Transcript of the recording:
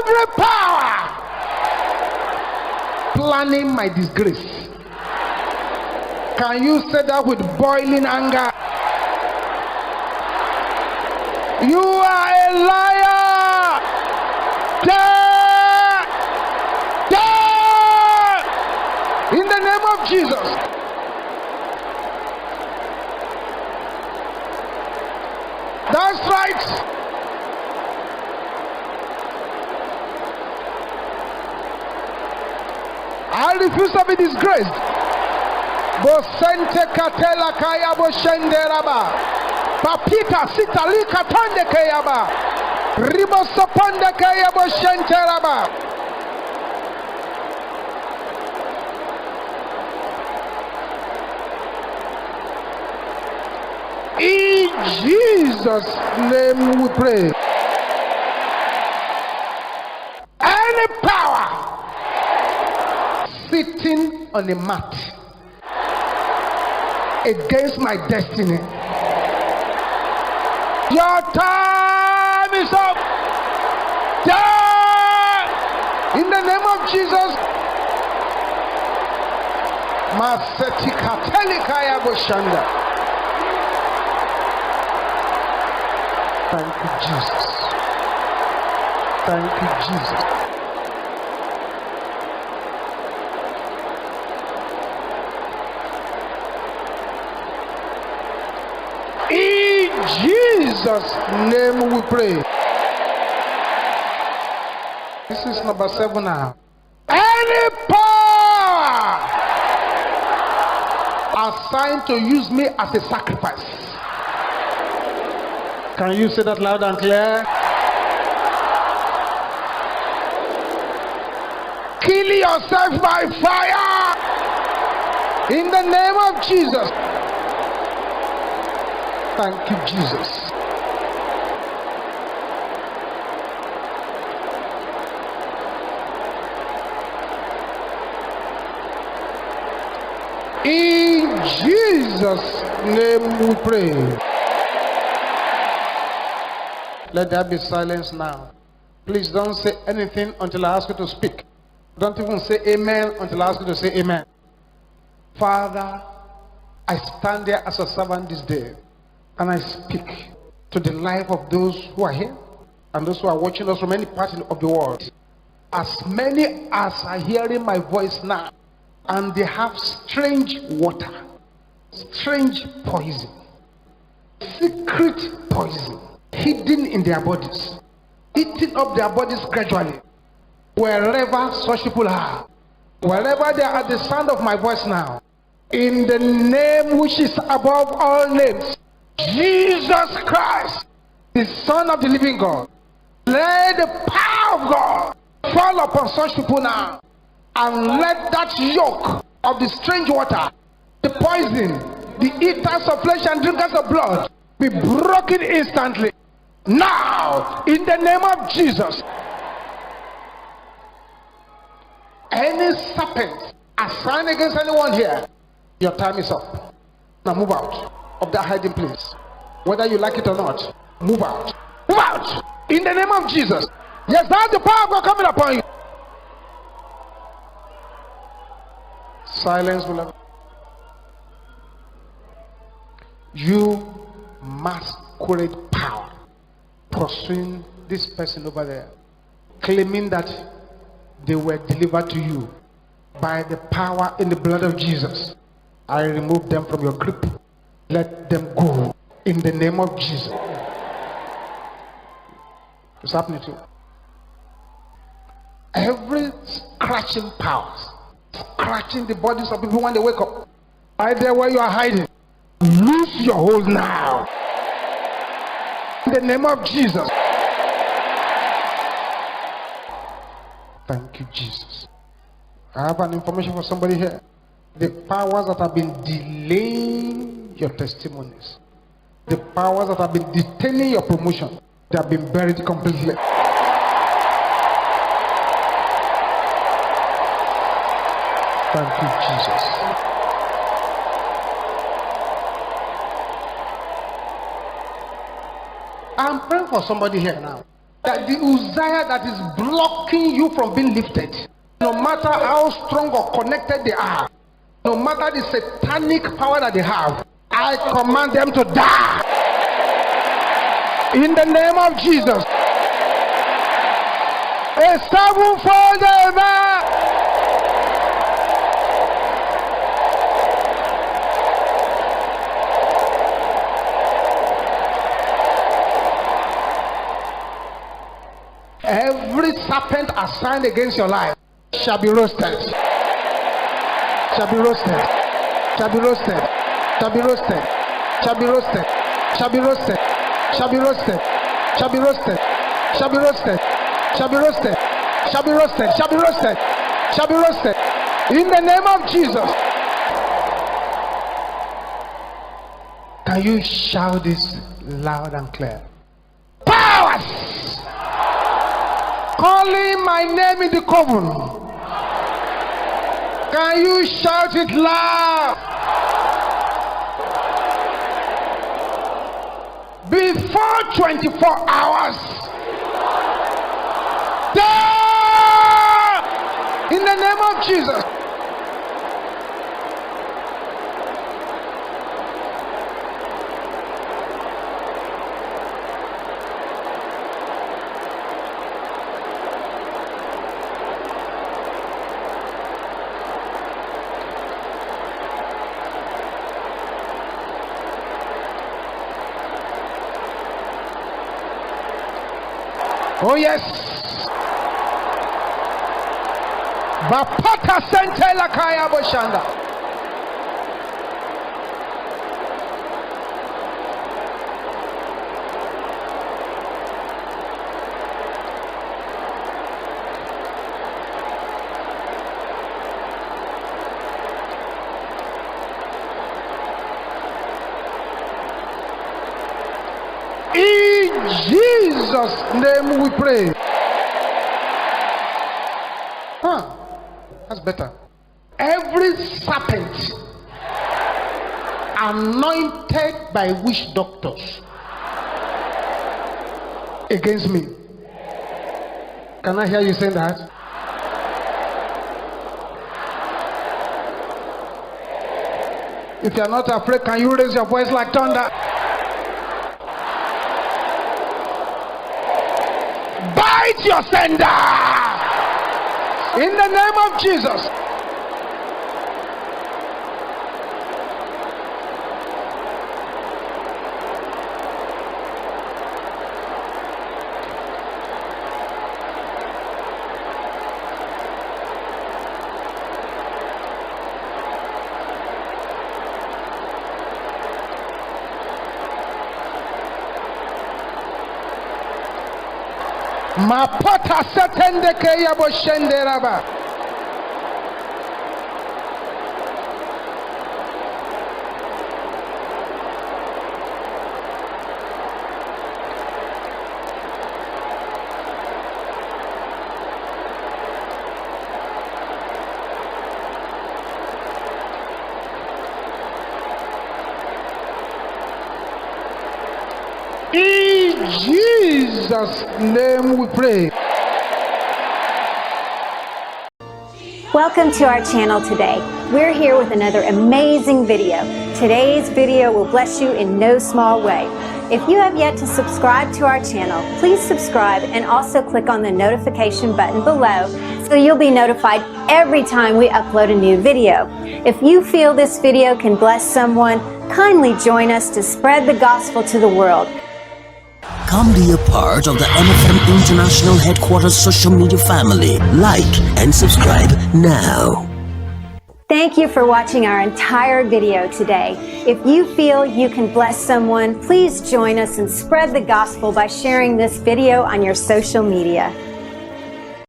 Every power planning my disgrace. Can you say that with boiling anger? You are a liar! Die! Die! In the name of Jesus. That's right. I refuse to be disgraced. Bosente katela kaya boshenderaba. Papita sitali katande kayaba. Ribo sapande kaya boshenteraba. In Jesus' name we pray. Any power sitting on a mat against my destiny, your time is up. Die in the name of Jesus. Masetika telikaya boshanda. Thank you, Jesus. Thank you, Jesus. In Jesus' name we pray. This is number 7 now. Any power assigned to use me as a sacrifice. Can you say that loud and clear? Kill yourself by fire in the name of Jesus. Thank you, Jesus. In Jesus' name we pray. Let there be silence now. Please don't say anything until I ask you to speak. Don't even say amen until I ask you to say amen. Father, I stand there as a servant this day and I speak to the life of those who are here and those who are watching us from any part of the world. As many as are hearing my voice now and they have strange water, strange poison, secret poison hidden in their bodies, eating up their bodies gradually. Wherever such people are, wherever they are at the sound of my voice now, in the name which is above all names, Jesus Christ, the Son of the living God, let the power of God fall upon such people now, and let that yoke of the strange water, the poison, the eaters of flesh and drinkers of blood, be broken instantly. Now, in the name of Jesus. Any serpent assigned against anyone here, your time is up. Now move out of that hiding place. Whether you like it or not, move out. Move out in the name of Jesus. Yes, that's the power of God coming upon you. Silence, beloved. You masquerade power pursuing this person over there, claiming that they were delivered to you by the power in the blood of Jesus. I remove them from your grip. Let them go in the name of Jesus. It's happening to you. Every scratching power, scratching the bodies of people when they wake up, right there where you are hiding, lose your hold now in the name of Jesus. Thank you, Jesus. I have an information for somebody here. The powers that have been delaying your testimonies, the powers that have been detaining your promotion, they have been buried completely. Thank you, Jesus. I'm praying for somebody here now. That the Uzziah that is blocking you from being lifted, no matter how strong or connected they are, no matter the satanic power that they have, I command them to die. In the name of Jesus. A sevenfold amen. Every serpent assigned against your life shall be roasted. Shall be roasted. Shall be roasted. Shall be roasted. Shall be roasted. Shall be roasted. Shall be roasted. Shall be roasted. Shall be roasted. Shall be roasted. Shall be roasted. Shall be roasted. Shall be roasted. In the name of Jesus. Can you shout this loud and clear? Powers calling my name in the coven. Can you shout it loud? Before 24 hours. Die! In the name of Jesus. Oh yes. Bapata sente la kaya boshanda. In Jesus' name we pray. That's better. Every serpent anointed by witch doctors against me. Can I hear you saying that? If you are not afraid, can you raise your voice like thunder? Bite your sender in the name of Jesus. Mapata setende ke yabo shenderaba. In Jesus' name we pray. Welcome to our channel today. We're here with another amazing video. Today's video will bless you in no small way. If you have yet to subscribe to our channel, please subscribe and also click on the notification button below so you'll be notified every time we upload a new video. If you feel this video can bless someone, kindly join us to spread the gospel to the world. Come be a part of the MFM International Headquarters social media family. Like and subscribe now. Thank you for watching our entire video today. If you feel you can bless someone, please join us and spread the gospel by sharing this video on your social media.